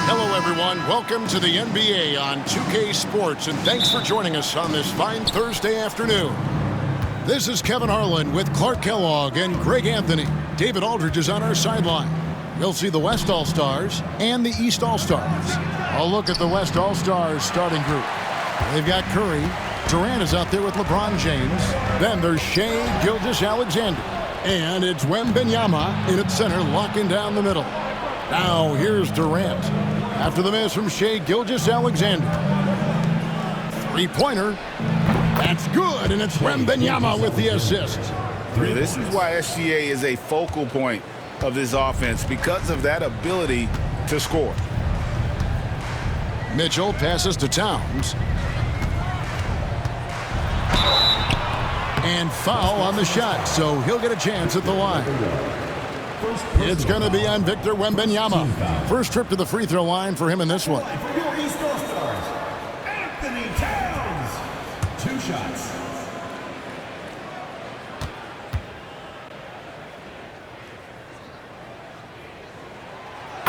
Hello, everyone. Welcome to the NBA on 2K Sports, and thanks for joining us on this fine Thursday afternoon. This is Kevin Harlan with Clark Kellogg and Greg Anthony. David Aldridge is on our sideline. We'll see the West All-Stars and the East All-Stars. I'll look at the West All-Stars starting group. They've got Curry. Durant is out there with LeBron James. Then there's Shai Gilgeous-Alexander. And it's Wembanyama in at center, locking down the middle. Now here's Durant. After the miss from Shai Gilgeous-Alexander. Three-pointer. That's good, and it's Wembanyama with the assist. This is why SGA is a focal point of this offense, because of that ability to score. Mitchell passes to Towns. And foul on the shot, so he'll get a chance at the line. It's going to be on Victor Wembanyama. First trip to the free throw line for him in this one. For your East All-Stars, Anthony Towns. 2 shots.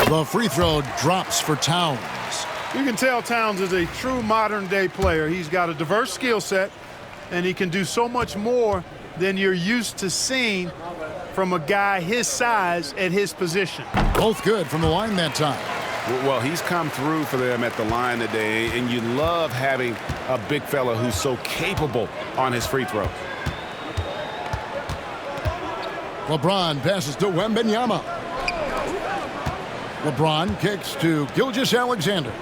The free throw drops for Towns. You can tell Towns is a true modern-day player. He's got a diverse skill set, and he can do so much more than you're used to seeing from a guy his size at his position. Both good from the line that time. Well, he's come through for them at the line today, and you love having a big fella who's so capable on his free throw. LeBron passes to Wembanyama. LeBron kicks to Gilgeous-Alexander.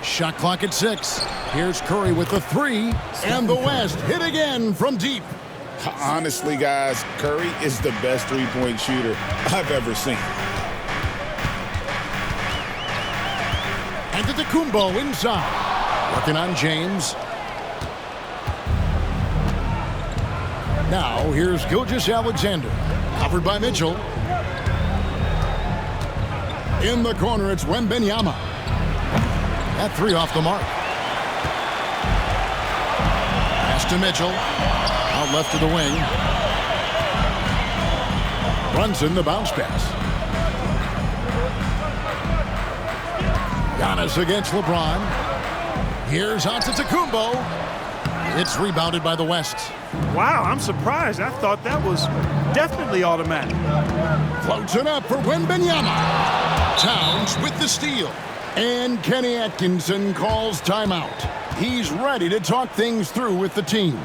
Shot clock at 6. Here's Curry with the 3. And the West hit again from deep. Honestly, guys, Curry is the best three-point shooter I've ever seen. Antetokounmpo inside. Working on James. Now here's Gilgeous-Alexander. Covered by Mitchell. In the corner, it's Wembanyama. That 3 off the mark. Pass to Mitchell. Out left to the wing. Brunson, the bounce pass. Giannis against LeBron. Here's Antetokounmpo. It's rebounded by the West. Wow, I'm surprised. I thought that was definitely automatic. Floats it up for Wembanyama. Towns with the steal. And Kenny Atkinson calls timeout. He's ready to talk things through with the team.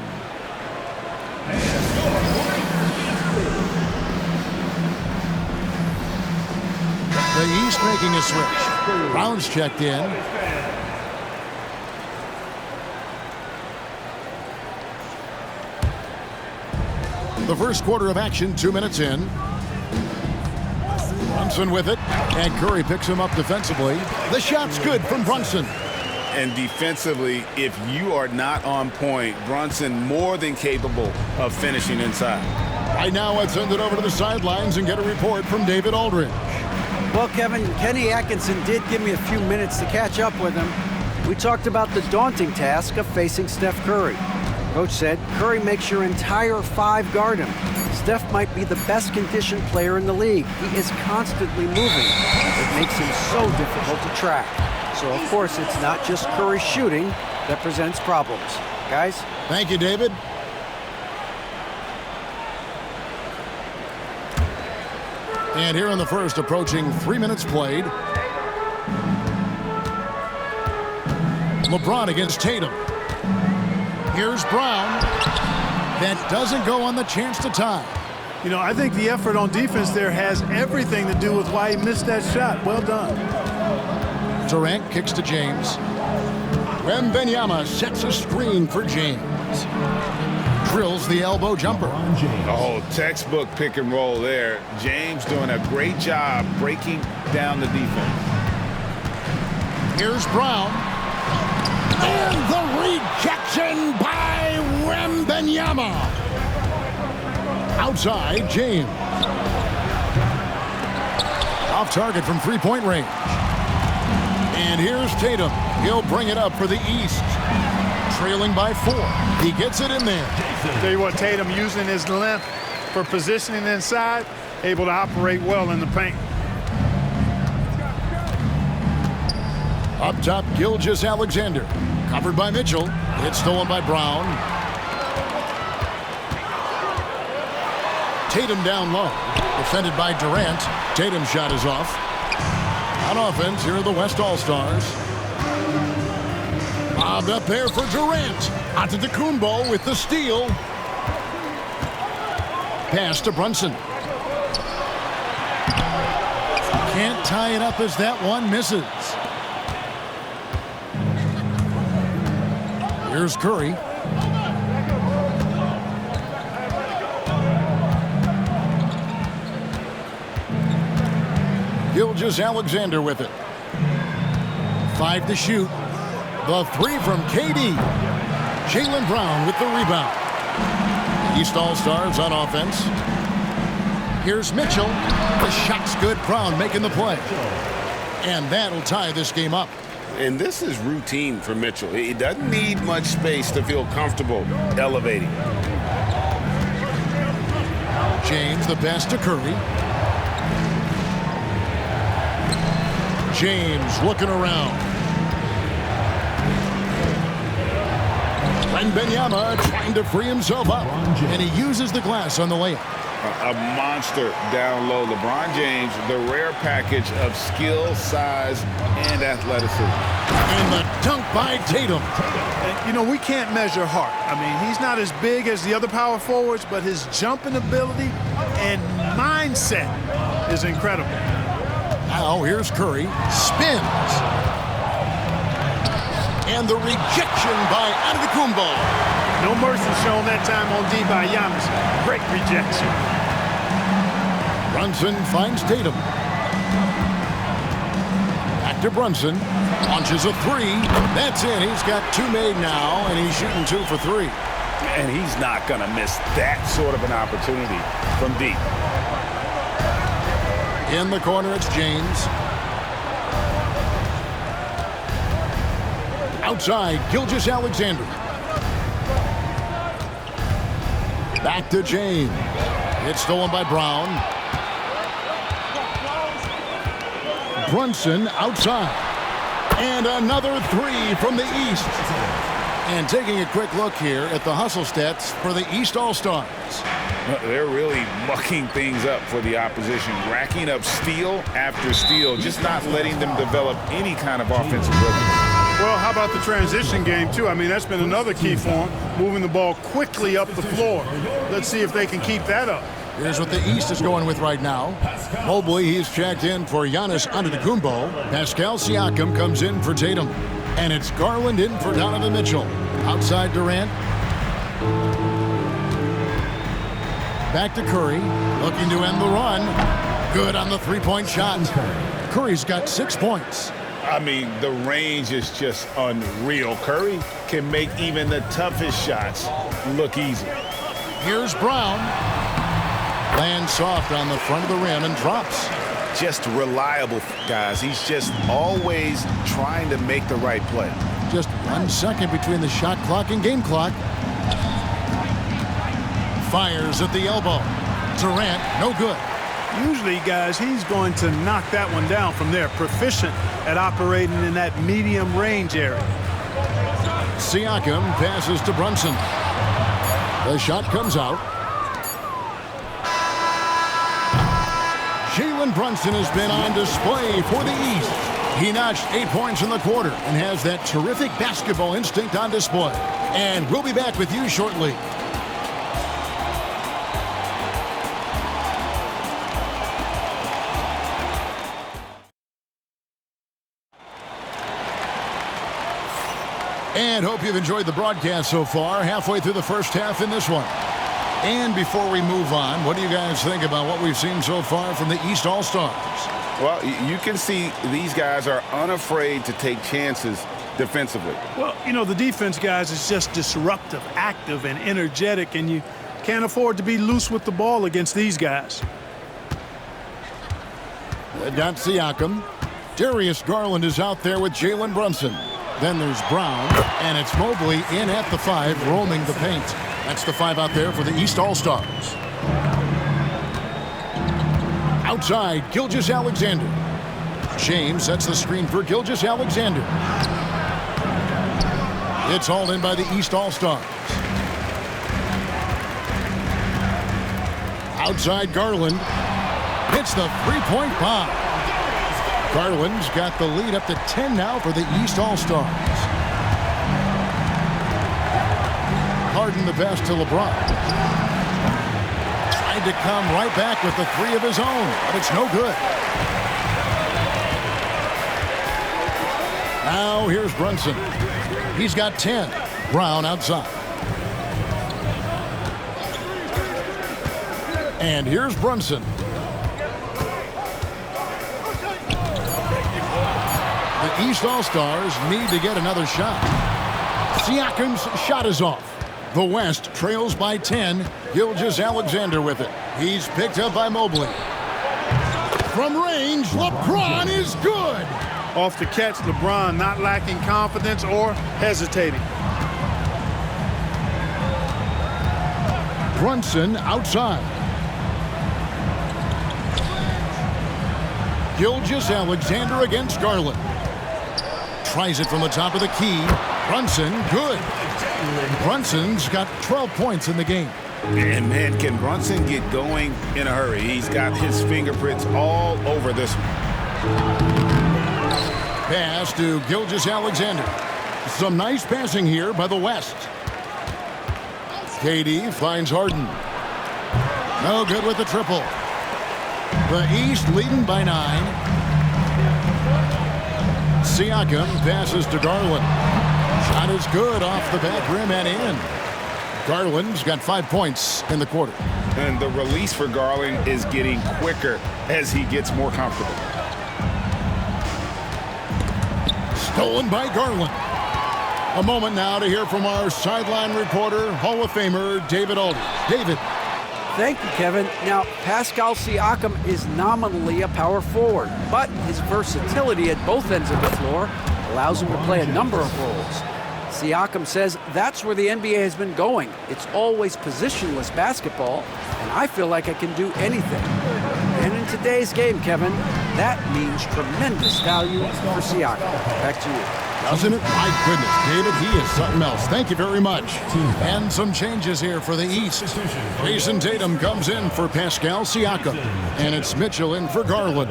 The East making a switch. Brown's checked in. The first quarter of action, 2 minutes in. Brunson with it, and Curry picks him up defensively. The shot's good from Brunson. And defensively, if you are not on point, Brunson more than capable of finishing inside. Right now, let's send it over to the sidelines and get a report from David Aldridge. Well, Kevin, Kenny Atkinson did give me a few minutes to catch up with him. We talked about the daunting task of facing Steph Curry. Coach said, Curry makes your entire 5 guard him. Steph might be the best conditioned player in the league. He is constantly moving. It makes him so difficult to track. So, of course, it's not just Curry shooting that presents problems. Guys? Thank you, David. And here in the first, approaching 3 minutes played. LeBron against Tatum. Here's Brown. That doesn't go on the chance to tie. You know, I think the effort on defense there has everything to do with why he missed that shot. Well done. Durant kicks to James. Wembanyama sets a screen for James. Drills the elbow jumper. Oh, textbook pick and roll there. James doing a great job breaking down the defense. Here's Brown. And the rejection by Wembanyama. Outside, James. Off target from three-point range. And here's Tatum. He'll bring it up for the East. Trailing by 4. He gets it in there. Tell you what, Tatum using his length for positioning inside. able to operate well in the paint. Up top, Gilgeous-Alexander. Covered by Mitchell. It's stolen by Brown. Tatum down low. Defended by Durant. Tatum's shot is off. On offense, here are the West All-Stars. Bobbed up there for Durant. Antetokounmpo with the steal. Pass to Brunson. Can't tie it up as that one misses. Here's Curry. Gilgeous-Alexander with it. 5 to shoot. The 3 from KD. Jaylen Brown with the rebound. East All-Stars on offense. Here's Mitchell. The shot's good. Brown making the play. And that'll tie this game up. And this is routine for Mitchell. He doesn't need much space to feel comfortable elevating. James, the pass to Curry. James looking around. Wembanyama trying to free himself up. And he uses the glass on the layup. A monster down low. LeBron James, the rare package of skill, size, and athleticism. And the dunk by Tatum. And, you know, we can't measure heart. I mean, he's not as big as the other power forwards, but his jumping ability and mindset is incredible. Now here's Curry. Spins. And the rejection by Antetokounmpo. No mercy shown that time on D by Giannis. Great rejection. Brunson finds Tatum. Back to Brunson. Launches a 3. That's in. He's got 2 made now, and he's shooting 2 for 3. And he's not going to miss that sort of an opportunity from deep. In the corner, it's James. Outside, Gilgeous-Alexander. Back to James. It's stolen by Brown. Brunson outside. And another 3 from the East. And taking a quick look here at the hustle stats for the East All-Stars. They're really mucking things up for the opposition, racking up steal after steal, just not letting them develop any kind of offensive rhythm. Well, how about the transition game, too? I mean, that's been another key for him, moving the ball quickly up the floor. Let's see if they can keep that up. Here's what the East is going with right now. Mobley, he's checked in for Giannis Antetokounmpo. Pascal Siakam comes in for Tatum. And it's Garland in for Donovan Mitchell. Outside Durant. Back to Curry, looking to end the run. Good on the three-point shot. Curry's got 6 points. I mean, the range is just unreal. Curry can make even the toughest shots look easy. Here's Brown. Lands soft on the front of the rim and drops. Just reliable, guys. He's just always trying to make the right play. Just 1 second between the shot clock and game clock. Fires at the elbow. Durant, no good. Usually, guys, he's going to knock that one down from there. Proficient at operating in that medium range area. Siakam passes to Brunson. The shot comes out. Jalen Brunson has been on display for the East. He notched 8 points in the quarter and has that terrific basketball instinct on display. And we'll be back with you shortly. And hope you've enjoyed the broadcast so far. Halfway through the first half in this one. And before we move on, what do you guys think about what we've seen so far from the East All-Stars? Well, you can see these guys are unafraid to take chances defensively. Well, you know, the defense, guys, is just disruptive, active, and energetic, and you can't afford to be loose with the ball against these guys. They got Siakam. Darius Garland is out there with Jalen Brunson. Then there's Brown, and it's Mobley in at the 5, roaming the paint. That's the 5 out there for the East All-Stars. Outside, Gilgeous-Alexander. James sets the screen for Gilgeous-Alexander. It's hauled in by the East All-Stars. Outside, Garland hits the three-point bomb. Garland's got the lead up to 10 now for the East All-Stars. Harden the pass to LeBron. Tried to come right back with the three of his own, but it's no good. Now here's Brunson. He's got 10. Brown outside. And here's Brunson. The East All-Stars need to get another shot. Siakam's shot is off. The West trails by 10. Gilgeous-Alexander with it. He's picked up by Mobley. From range, LeBron is good. Off the catch, LeBron not lacking confidence or hesitating. Brunson outside. Gilgeous-Alexander against Garland. Tries it from the top of the key. Brunson, good. Brunson's got 12 points in the game. And man, can Brunson get going in a hurry? He's got his fingerprints all over this one. Pass to Gilgeous-Alexander. Some nice passing here by the West. KD finds Harden. No good with the triple. The East leading by 9. Siakam passes to Garland. Shot is good off the back rim and in. Garland's got 5 points in the quarter. And the release for Garland is getting quicker as he gets more comfortable. Stolen by Garland. A moment now to hear from our sideline reporter, Hall of Famer David Aldridge. David. Thank you, Kevin. Now, Pascal Siakam is nominally a power forward, but his versatility at both ends of the floor allows him to play a number of roles. Siakam says that's where the NBA has been going. It's always positionless basketball, and I feel like I can do anything. And in today's game, Kevin, that means tremendous value for Siakam. Back to you. Doesn't it? My goodness, David, he is something else. Thank you very much. And some changes here for the East. Jason Tatum comes in for Pascal Siakam. And it's Mitchell in for Garland.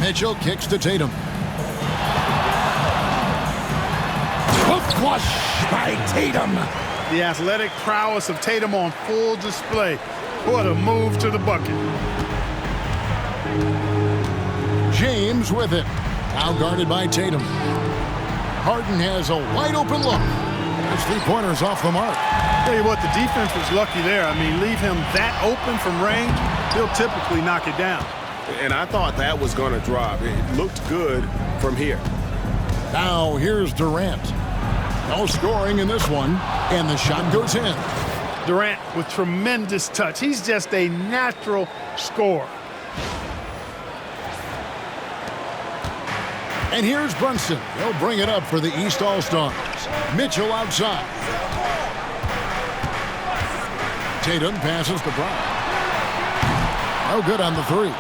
Mitchell kicks to Tatum. Hook flush by Tatum. The athletic prowess of Tatum on full display. What a move to the bucket. James with it. Now guarded by Tatum. Harden has a wide open look. His three-pointers off the mark. Tell you what, the defense was lucky there. I mean, leave him that open from range, he'll typically knock it down. And I thought that was going to drop. It looked good from here. Now here's Durant. No scoring in this one, and the shot goes in. Durant with tremendous touch. He's just a natural scorer. And here's Brunson. He'll bring it up for the East All-Stars. Mitchell outside. Tatum passes to Brown. No good on the three.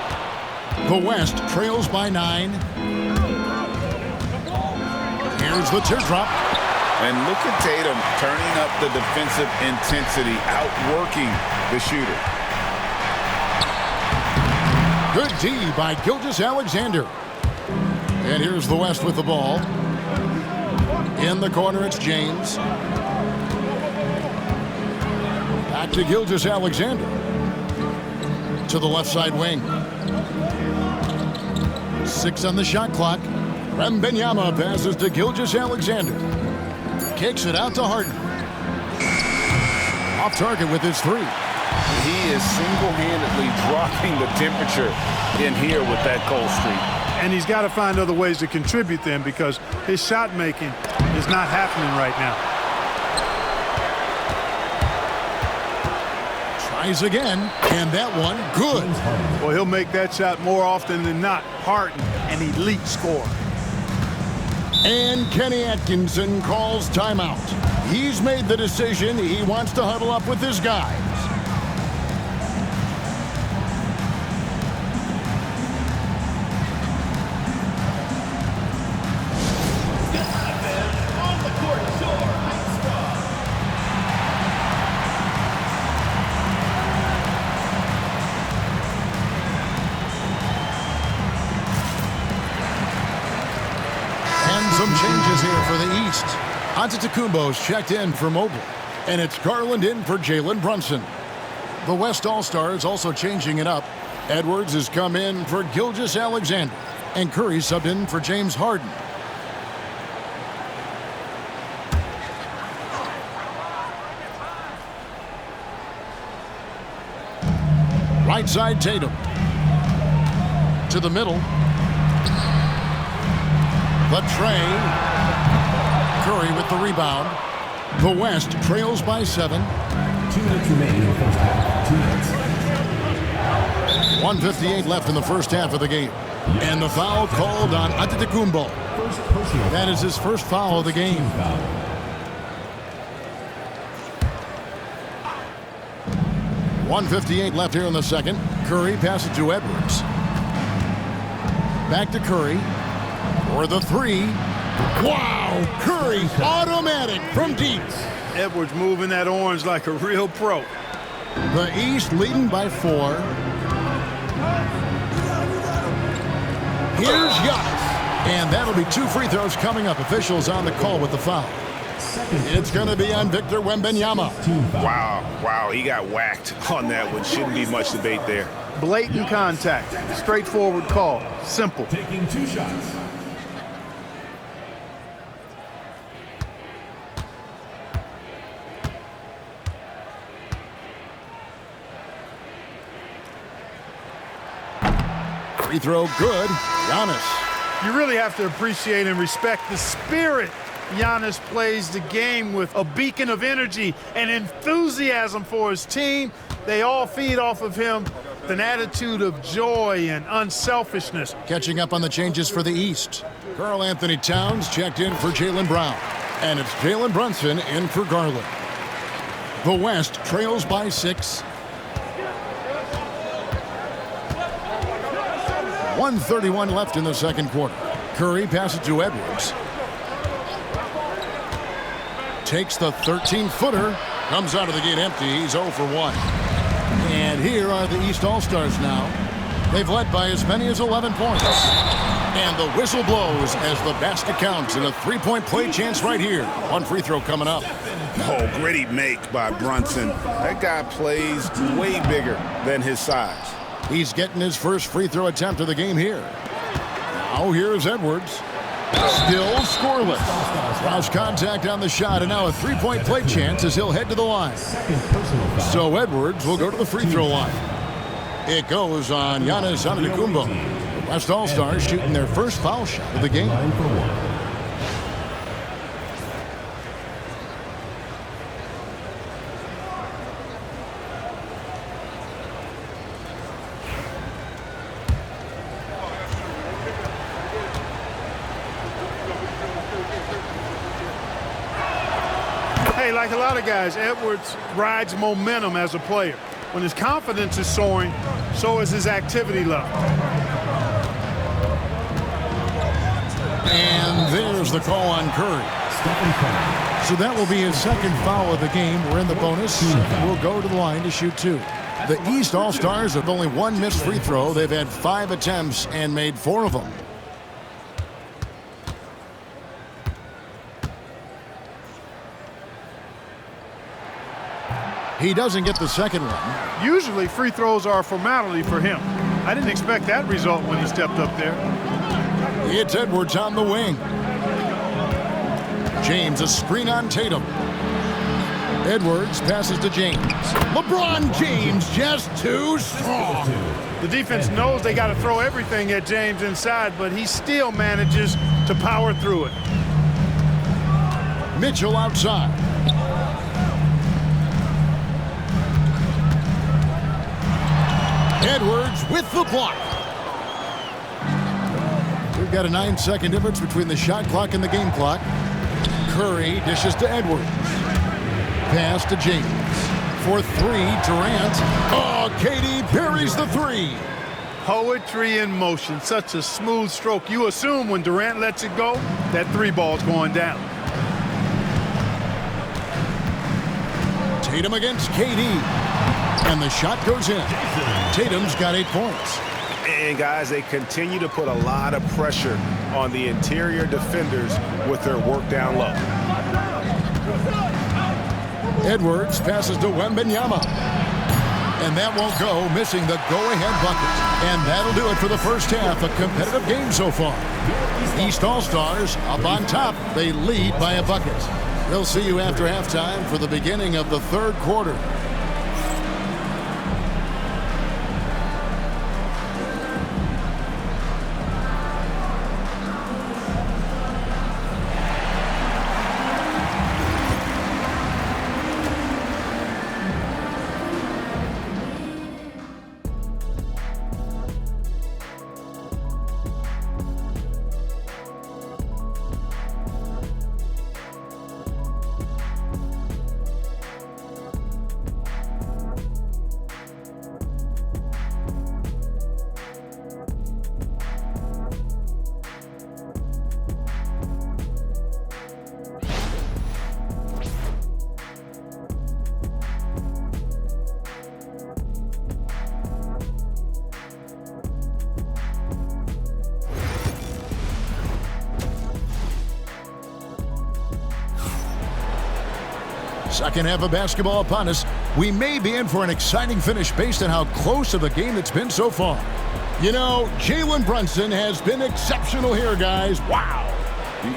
The West trails by 9. Here's the teardrop. And look at Tatum turning up the defensive intensity, outworking the shooter. Good D by Gilgeous-Alexander. And here's the West with the ball. In the corner, it's James. Back to Gilgeous-Alexander. To the left side wing. 6 on the shot clock. Wembanyama passes to Gilgeous-Alexander. Kicks it out to Harden. Off target with his three. He is single-handedly dropping the temperature in here with that cold streak. And he's got to find other ways to contribute then, because his shot making is not happening right now. Tries again, and that one good. Well, he'll make that shot more often than not. Harden, an elite scorer. And Kenny Atkinson calls timeout. He's made the decision. He wants to huddle up with his guys. is here for the East. Antetokounmpo's checked in for Mobley. And it's Garland in for Jalen Brunson. The West All-Stars also changing it up. Edwards has come in for Gilgeous-Alexander. And Curry subbed in for James Harden. Right side Tatum. To the middle. The tray. Curry with the rebound. The West trails by 7. 2 minutes remaining in the first half. 2 minutes. 1:58 left in the first half of the game. And the foul called on Antetokounmpo. First personal. That is his first foul of the game. Foul. 1:58 left here in the second. Curry passes to Edwards. Back to Curry. For the 3. Wow! Curry automatic from deep. Edwards moving that orange like a real pro. The East leading by 4. Here's Giannis. And that'll be 2 free throws coming up. Officials on the call with the foul. It's going to be on Victor Wembanyama. Wow, he got whacked on that one. Shouldn't be much debate there. Blatant contact. Straightforward call. Simple. Taking 2 shots. Free throw good. Giannis. You really have to appreciate and respect the spirit Giannis plays the game with. A beacon of energy and enthusiasm for his team. They all feed off of him with an attitude of joy and unselfishness. Catching up on the changes for the East. Karl Anthony Towns checked in for Jaylen Brown. And it's Jalen Brunson in for Garland. The West trails by 6. 1:31 left in the second quarter. Curry passes to Edwards. Takes the 13-footer. Comes out of the gate empty. He's 0 for 1. And here are the East All-Stars now. They've led by as many as 11 points. And the whistle blows as the basket counts and a 3-point play chance right here. 1 free throw coming up. Oh, gritty make by Brunson. That guy plays way bigger than his size. He's getting his first free throw attempt of the game here. Now here's Edwards. Still scoreless. Cross contact on the shot, and now a 3-point play chance as he'll head to the line. So Edwards will go to the free throw line. It goes on Giannis Antetokounmpo. The West All-Stars shooting their first foul shot of the game. Hey, like a lot of guys, Edwards rides momentum as a player. When his confidence is soaring, so is his activity level. And there's the call on Curry. So that will be his second foul of the game. We're in the bonus. We'll go to the line to shoot 2. The East All-Stars have only 1 missed free throw. They've had 5 attempts and made 4 of them. He doesn't get the second one. Usually free throws are a formality for him. I didn't expect that result when he stepped up there. It's Edwards on the wing. James, a screen on Tatum. Edwards passes to James. LeBron James just too strong. The defense knows they got to throw everything at James inside, but he still manages to power through it. Mitchell outside. Edwards with the block. We've got a 9-second difference between the shot clock and the game clock. Curry dishes to Edwards. Pass to James. For 3, Durant. Oh, KD buries the 3. Poetry in motion. Such a smooth stroke. You assume when Durant lets it go, that 3 ball's going down. Tatum against KD. And the shot goes in. Tatum's got 8 points. And guys, they continue to put a lot of pressure on the interior defenders with their work down low. Edwards passes to Wembanyama. And that won't go, missing the go-ahead bucket. And that'll do it for the first half. A competitive game so far. East All-Stars up on top. They lead by a bucket. We'll see you after halftime for the beginning of the third quarter. Second half of basketball upon us. We may be in for an exciting finish based on how close of a game it's been so far. You know, Jalen Brunson has been exceptional here, guys. Wow.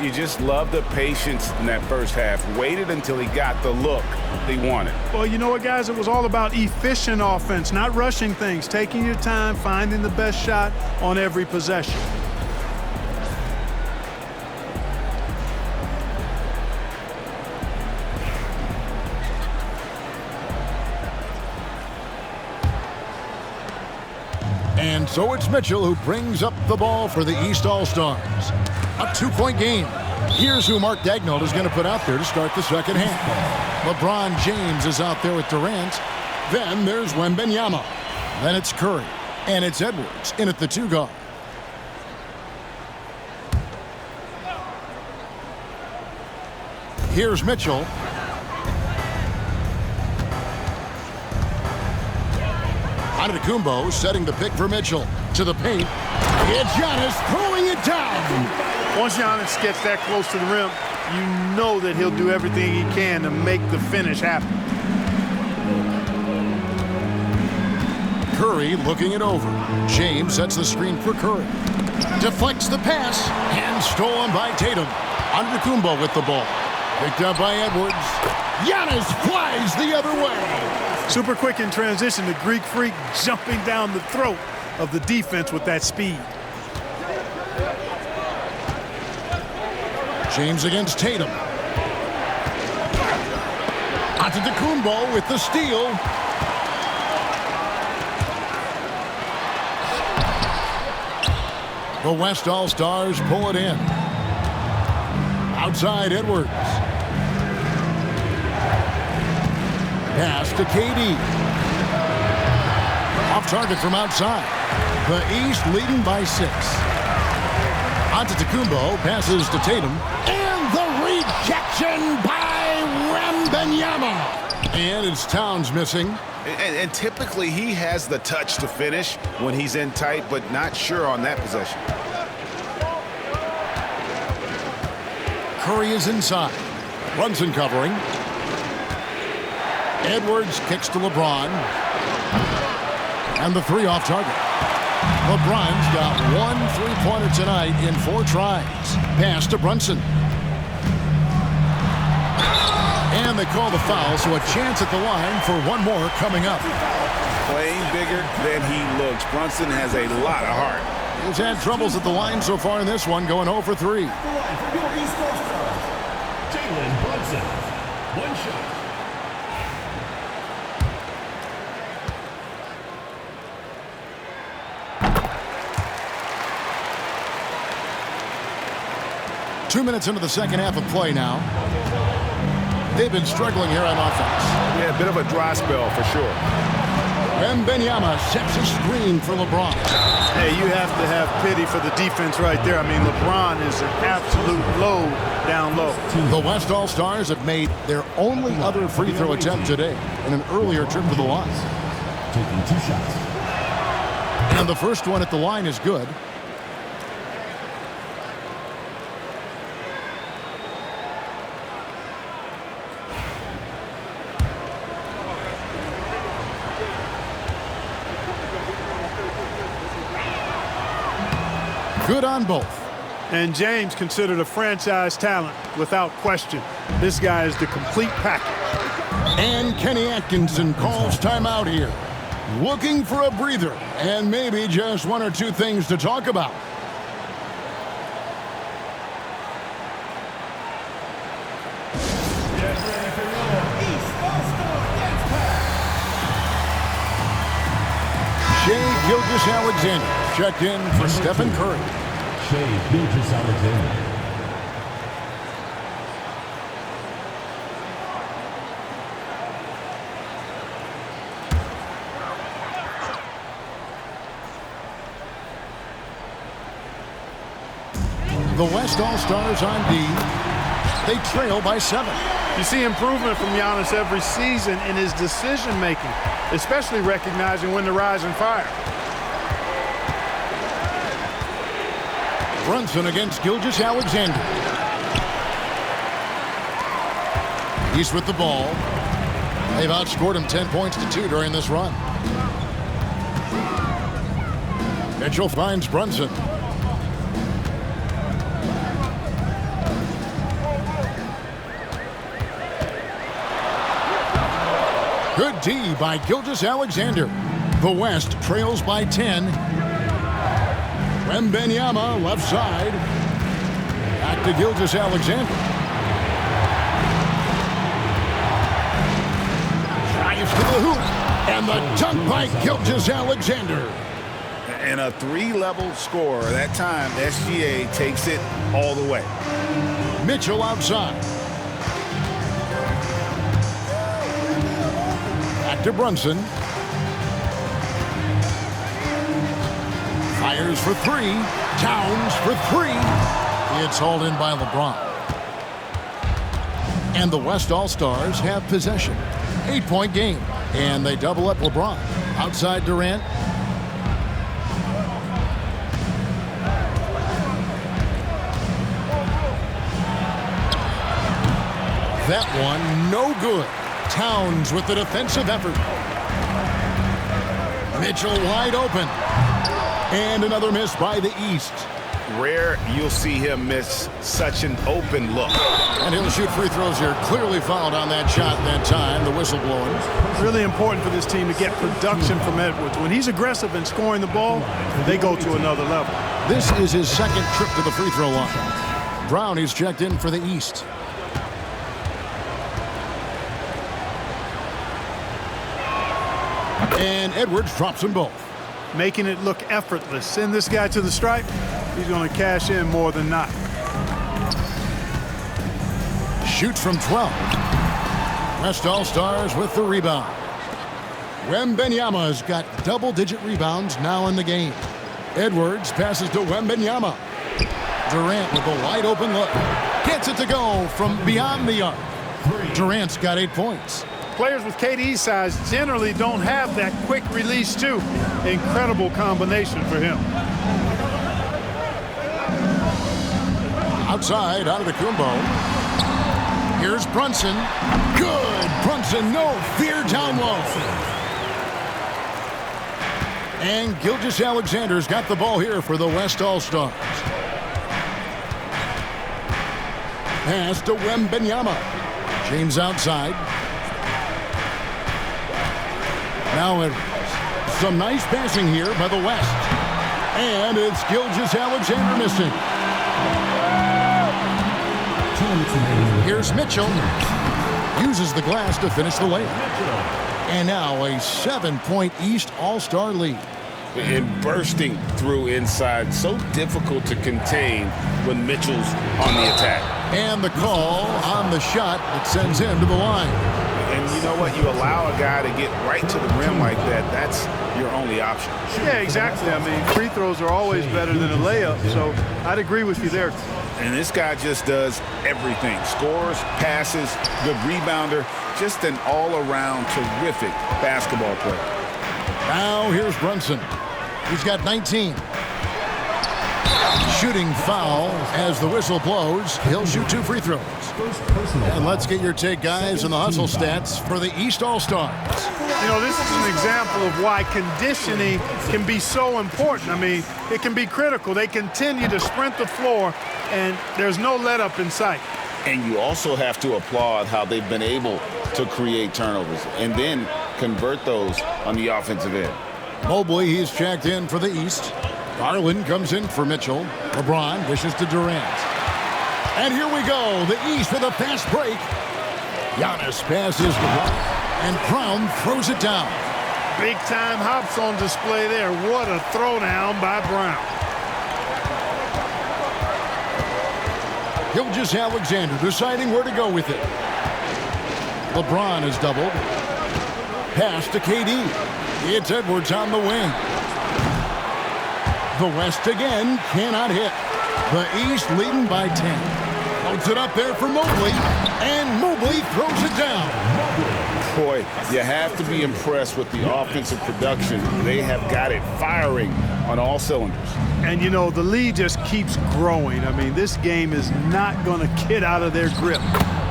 You just love the patience in that first half. Waited until he got the look he wanted. Well, you know what, guys? It was all about efficient offense, not rushing things, taking your time, finding the best shot on every possession. And so it's Mitchell who brings up the ball for the East All-Stars. A two-point game. Here's who Mark Daigneault is going to put out there to start the second half. LeBron James is out there with Durant. Then there's Wembanyama. Then it's Curry. And it's Edwards in at the two guard. Here's Mitchell. Antetokounmpo setting the pick for Mitchell. To the paint. It's Giannis throwing it down. Once Giannis gets that close to the rim, you know that he'll do everything he can to make the finish happen. Curry looking it over. James sets the screen for Curry. Deflects the pass. And stolen by Tatum. Antetokounmpo with the ball. Picked up by Edwards. Giannis flies the other way. Super quick in transition. The Greek Freak jumping down the throat of the defense with that speed. James against Tatum. Antetokounmpo with the steal. The West All-Stars pull it in. Outside Edwards. Pass to KD. Off target from outside. The East leading by 6. Antetokounmpo passes to Tatum. And the rejection by Wembanyama. And it's Towns missing. And typically he has the touch to finish when he's in tight, but not sure on that possession. Curry is inside. Brunson covering. Edwards kicks to LeBron. And the three off target. LeBron's got 1 three-pointer tonight in 4 tries. Pass to Brunson. And they call the foul, so a chance at the line for one more coming up. Playing bigger than he looks. Brunson has a lot of heart. He's had troubles at the line so far in this one, going 0 for 3. Jalen Brunson, 1 shot. Two minutes into the second half of play now. They've been struggling here on offense. Yeah, a bit of a dry spell for sure. Wembanyama sets a screen for LeBron. Hey, you have to have pity for the defense right there. I mean, LeBron is an absolute load down low. The West All-Stars have made their only other free throw attempt today in an earlier trip to the line. Taking 2 shots. And the first one at the line is good. Good on both. And James considered a franchise talent without question. This guy is the complete package. And Kenny Atkinson calls timeout here. Looking for a breather and maybe just one or two things to talk about. Get ready for your East All-Star Dance Pack. Shai Gilgeous-Alexander checked in for Stephen Curry. Shai Gilgeous-Alexander. The West All-Stars on D. They trail by 7. You see improvement from Giannis every season in his decision-making, especially recognizing when to rise and fire. Brunson against Gilgeous-Alexander. He's with the ball. They've outscored him 10 points to 2 during this run. Mitchell finds Brunson. Good D by Gilgeous-Alexander. The West trails by 10. Wembanyama left side. Back to Gilgeous-Alexander. Drives to the hoop. And the dunk by Gilgeous-Alexander. And a 3-level score. That time, SGA takes it all the way. Mitchell outside. Back to Brunson. Fires for 3. Towns for 3. It's hauled in by LeBron. And the West All-Stars have possession. 8-point game. And they double up LeBron. Outside Durant. That one no good. Towns with the defensive effort. Mitchell wide open. And another miss by the East. Rare you'll see him miss such an open look. And he'll shoot free throws here. Clearly fouled on that shot that time. The whistle blowing. It's really important for this team to get production from Edwards. When he's aggressive in scoring the ball, they go to another level. This is his second trip to the free throw line. Brown is checked in for the East. And Edwards drops them both. Making it look effortless. Send this guy to the stripe, he's going to cash in more than not. Shoots from 12. West All-Stars with the rebound. Wembanyama's got double-digit rebounds now in the game. Edwards passes to Wembanyama. Durant with a wide-open look. Gets it to go from beyond the arc. Durant's got 8 points. Players with KD's size generally don't have that quick release too. Incredible combination for him. Outside, out of the Kumbo. Here's Brunson. Good. Brunson, no fear down low. And Gilgeous-Alexander's got the ball here for the West All-Stars. Pass to Wembanyama. James outside. Now some nice passing here by the West. And it's Gilgeous-Alexander missing. Here's Mitchell. Uses the glass to finish the layup. And now a 7-point East All-Star lead. And bursting through inside. So difficult to contain when Mitchell's on the attack. And the call on the shot that sends him to the line. And you know what? You allow a guy to get right to the rim like that. That's your only option. Yeah, exactly. I mean, free throws are always better than a layup, so I'd agree with you there. And this guy just does everything. Scores, passes, good rebounder. Just an all-around terrific basketball player. Now here's Brunson. He's got 19. shooting foul as the whistle blows. He'll shoot 2 free throws. And let's get your take, guys, on the hustle stats for the East All-Stars. You know, this is an example of why conditioning can be so important. I mean, it can be critical. They continue to sprint the floor, and there's no let-up in sight. And you also have to applaud how they've been able to create turnovers and then convert those on the offensive end. Mobley, he's checked in for the East. Garland comes in for Mitchell. LeBron dishes to Durant. And here we go. The East with a fast break. Giannis passes to Brown, and Brown throws it down. Big-time hops on display there. What a throwdown by Brown. Gilgeous-Alexander deciding where to go with it. LeBron is doubled. Pass to KD. It's Edwards on the wing. The West again cannot hit. The East leading by 10. Floats it up there for Mobley, and Mobley throws it down. Boy, you have to be impressed with the offensive production. They have got it firing on all cylinders. And, you know, the lead just keeps growing. I mean, this game is not going to get out of their grip.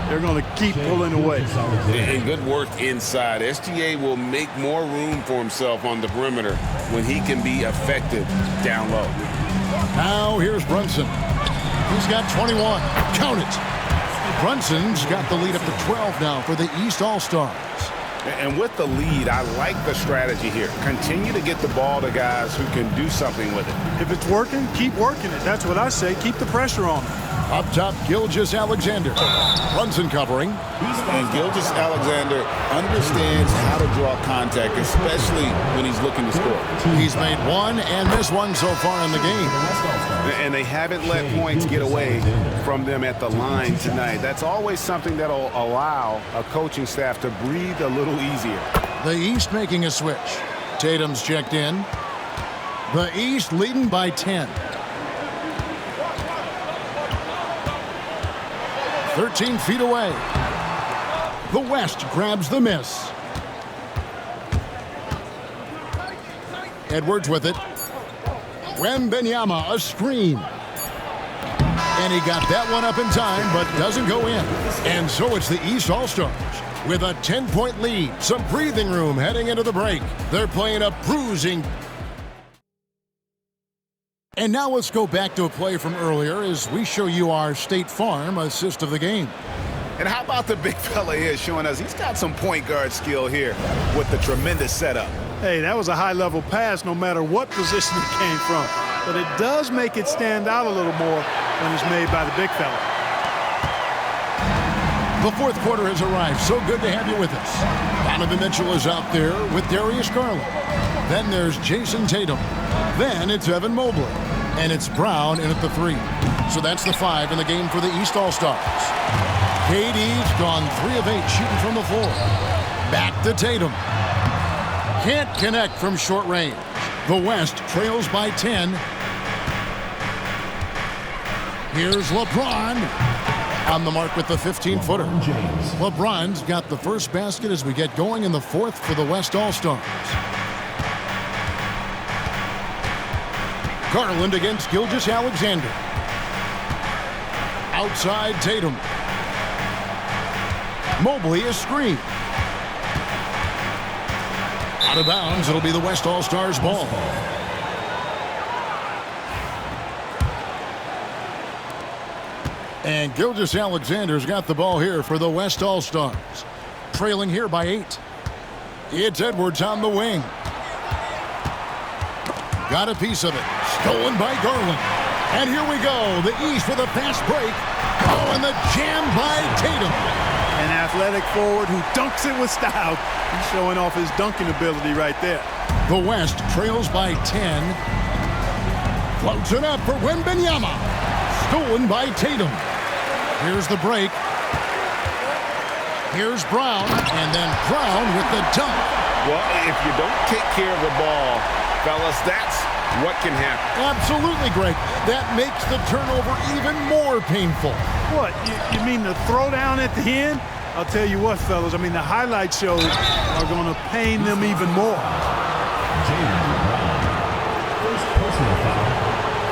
They're going to keep pulling away. And good work inside. SGA will make more room for himself on the perimeter when he can be effective down low. Now here's Brunson. He's got 21. Count it. Brunson's got the lead up to 12 now for the East All-Stars. And with the lead, I like the strategy here. Continue to get the ball to guys who can do something with it. If it's working, keep working it. That's what I say. Keep the pressure on them. Up top, Gilgeous-Alexander. Brunson covering. And Gilgeous-Alexander understands how to draw contact, especially when he's looking to score. He's made one and missed one so far in the game. And they haven't let points get away from them at the line tonight. That's always something that'll allow a coaching staff to breathe a little easier. The East making a switch. Tatum's checked in. The East leading by 10. 13 feet away. The West grabs the miss. Edwards with it. Wembanyama, a screen. And he got that one up in time, but doesn't go in. And so it's the East All-Stars with a 10-point lead. Some breathing room heading into the break. They're playing a bruising. And now let's go back to a play from earlier as we show you our State Farm assist of the game. And how about the big fella here showing us he's got some point guard skill here with the tremendous setup. Hey, that was a high-level pass no matter what position it came from. But it does make it stand out a little more when it's made by the big fella. The fourth quarter has arrived. So good to have you with us. Donovan Mitchell is out there with Darius Garland. Then there's Jason Tatum. Then it's Evan Mobley. And it's Brown in at the 3. So that's the 5 in the game for the East All-Stars. KD's gone 3 of 8 shooting from the floor. Back to Tatum. Can't connect from short range. The West trails by 10. Here's LeBron on the mark with the 15-footer. LeBron's got the first basket as we get going in the fourth for the West All-Stars. Garland against Gilgeous-Alexander. Outside Tatum. Mobley a screen. Out of bounds, it'll be the West All-Stars ball. And Gilgeous-Alexander's got the ball here for the West All-Stars. Trailing here by 8. It's Edwards on the wing. Got a piece of it. Stolen by Garland. And here we go. The East with a fast break. Oh, and the jam by Tatum. An athletic forward who dunks it with style. He's showing off his dunking ability right there. The West trails by 10. Floats it up for Wembanyama. Stolen by Tatum. Here's the break. Here's Brown. And then Brown with the dunk. Well, if you don't take care of the ball, fellas, that's what can happen. Absolutely, Greg. That makes the turnover even more painful. What, you mean the throwdown at the end? I'll tell you what, fellas, I mean, the highlight shows are going to pain them even more.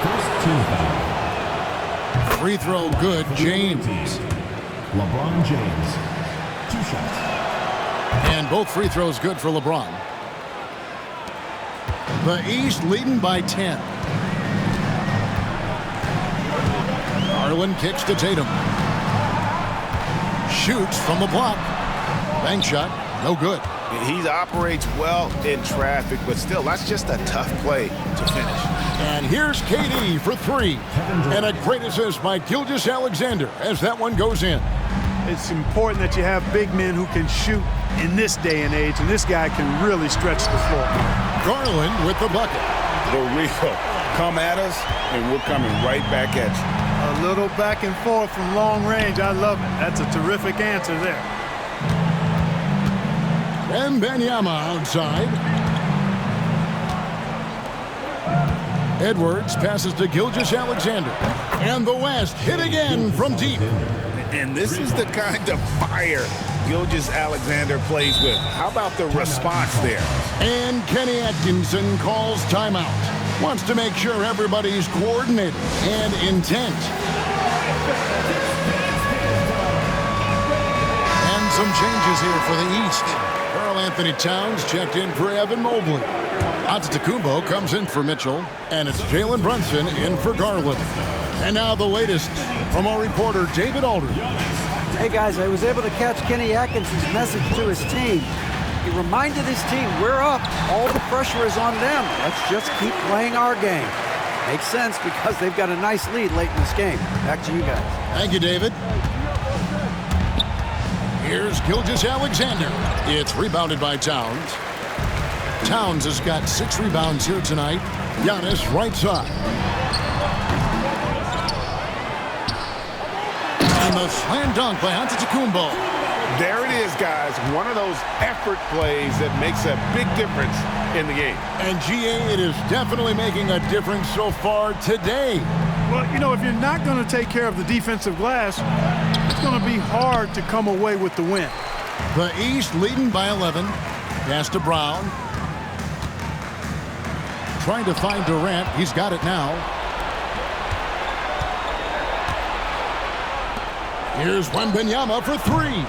First team foul. Free throw good, James. LeBron James. 2 shots. And both free throws good for LeBron. The East leading by 10. Garland kicks to Tatum. Shoots from the block. Bank shot, no good. He operates well in traffic, but still, that's just a tough play to finish. And here's KD for 3. And a great assist by Gilgeous-Alexander as that one goes in. It's important that you have big men who can shoot in this day and age, and this guy can really stretch the floor. Garland with the bucket. The Rico, come at us, and we're coming right back at you. A little back and forth from long range. I love it. That's a terrific answer there. Wembanyama outside. Edwards passes to Gilgeous-Alexander. And the West hit again from deep. And this is the kind of fire Gilgeous-Alexander plays with. How about the response there? And Kenny Atkinson calls timeout. Wants to make sure everybody's coordinated and intent. And some changes here for the East. Karl-Anthony Towns checked in for Evan Mobley. Antetokounmpo comes in for Mitchell, and it's Jalen Brunson in for Garland. And now the latest from our reporter, David Aldridge. Hey, guys, I was able to catch Kenny Atkinson's message to his team. He reminded his team, we're up. All the pressure is on them. Let's just keep playing our game. Makes sense because they've got a nice lead late in this game. Back to you guys. Thank you, David. Here's Gilgeous-Alexander. It's rebounded by Towns. Towns has got 6 rebounds here tonight. Giannis right side. And the slam dunk by Antetokounmpo. There it is, guys. One of those effort plays that makes a big difference in the game. And GA, it is definitely making a difference so far today. Well, you know, if you're not going to take care of the defensive glass, it's going to be hard to come away with the win. The East leading by 11. Pass to Brown. Trying to find Durant. He's got it now. Here's Wembanyama for 3.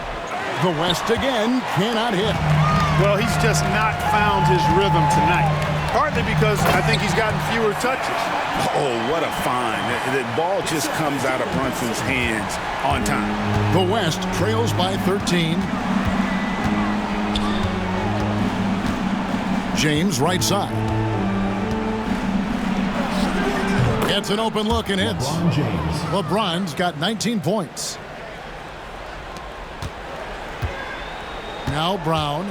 The West again cannot hit. Well, he's just not found his rhythm tonight. Partly because I think he's gotten fewer touches. Oh, what a find. The ball just comes out of Brunson's hands on time. The West trails by 13. James right side. It's an open look and hits. LeBron James. LeBron's got 19 points. Now Brown.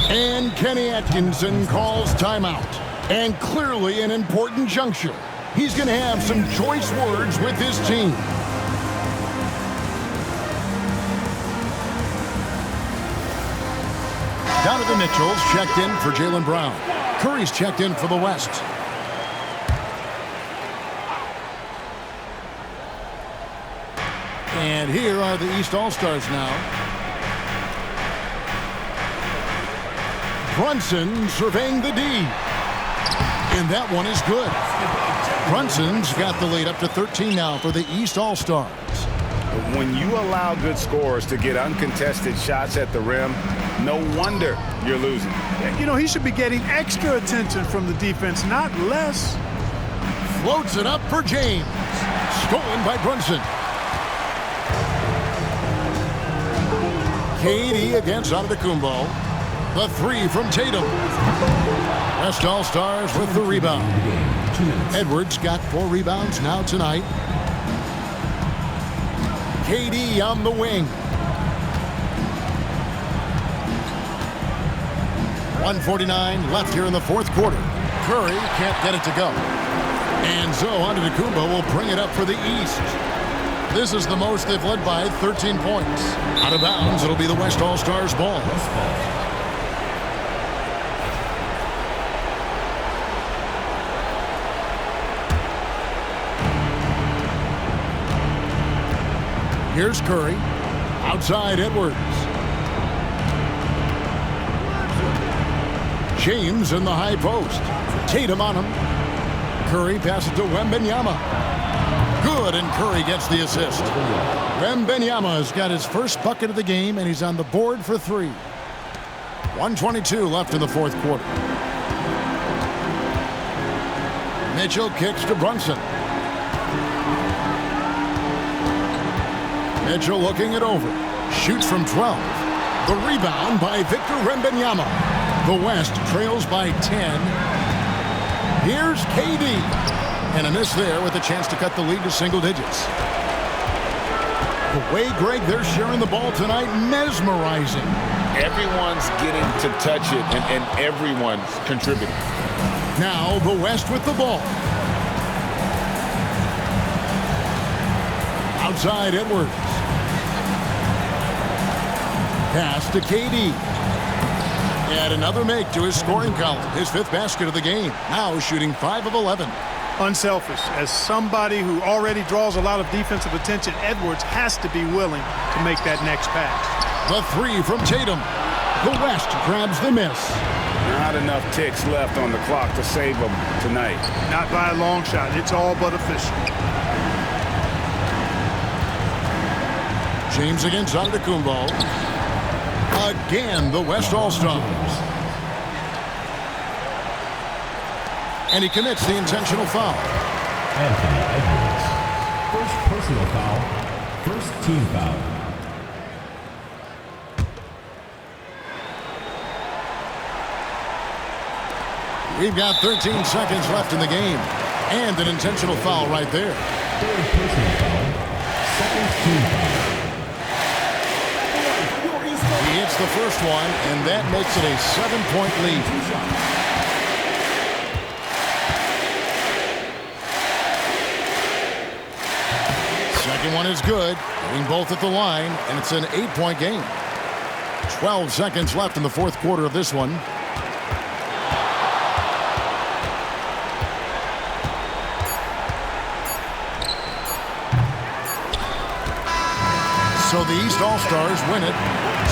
And Kenny Atkinson calls timeout. And clearly an important juncture. He's going to have some choice words with his team. Donovan Mitchell's checked in for Jaylen Brown. Curry's checked in for the West. And here are the East All-Stars now. Brunson surveying the D. And that one is good. Brunson's got the lead up to 13 now for the East All-Stars. When you allow good scorers to get uncontested shots at the rim, no wonder you're losing. You know, he should be getting extra attention from the defense, not less. Floats it up for James. Stolen by Brunson. KD against Antetokounmpo. The 3 from Tatum. West All-Stars with the rebound. Edwards got 4 rebounds now tonight. KD on the wing. 1:49 left here in the fourth quarter. Curry can't get it to go. And so Antetokounmpo will bring it up for the East. This is the most they've led by 13 points. Out of bounds, it'll be the West All-Stars ball. Here's Curry. Outside Edwards. James in the high post. Tatum on him. Curry passes to Wembanyama. Good, and Curry gets the assist. Wembanyama has got his first bucket of the game, and he's on the board for 3. 1:22 left in the fourth quarter. Mitchell kicks to Brunson. Mitchell looking it over. Shoots from 12. The rebound by Victor Wembanyama. The West trails by 10. Here's KD. And a miss there with a chance to cut the lead to single digits. The way, Greg, they're sharing the ball tonight, mesmerizing. Everyone's getting to touch it, and everyone's contributing. Now the West with the ball. Outside Edwards. Pass to KD. And another make to his scoring column. His 5th basket of the game. Now shooting 5 of 11. Unselfish. As somebody who already draws a lot of defensive attention, Edwards has to be willing to make that next pass. The 3 from Tatum. The West grabs the miss. Not enough ticks left on the clock to save them tonight. Not by a long shot. It's all but official. James against Antetokounmpo. Again, the West All-Stars. And he commits the intentional foul. Anthony Edwards. First personal foul. First team foul. We've got 13 seconds left in the game. And an intentional foul right there. Third personal foul. Second team foul. He hits the first one, and that makes it a 7-point lead. Second one is good. Hitting both at the line, and it's an 8-point game. 12 seconds left in the fourth quarter of this one. So the East All-Stars win it.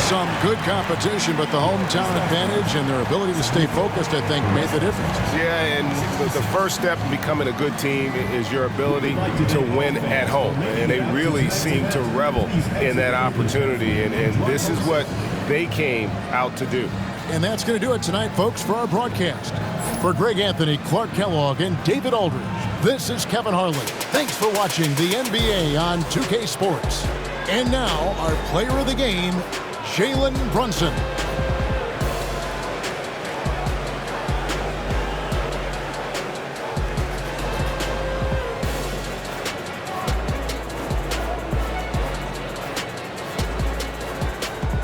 Some good competition, but the hometown advantage and their ability to stay focused, I think, made the difference. Yeah, and the first step in becoming a good team is your ability to win at home. And they really seem to revel in that opportunity, and this is what they came out to do. And that's going to do it tonight, folks, for our broadcast. For Greg Anthony, Clark Kellogg, and David Aldridge, this is Kevin Harlan. Thanks for watching the NBA on 2K Sports. And now, our player of the game, Jalen Brunson.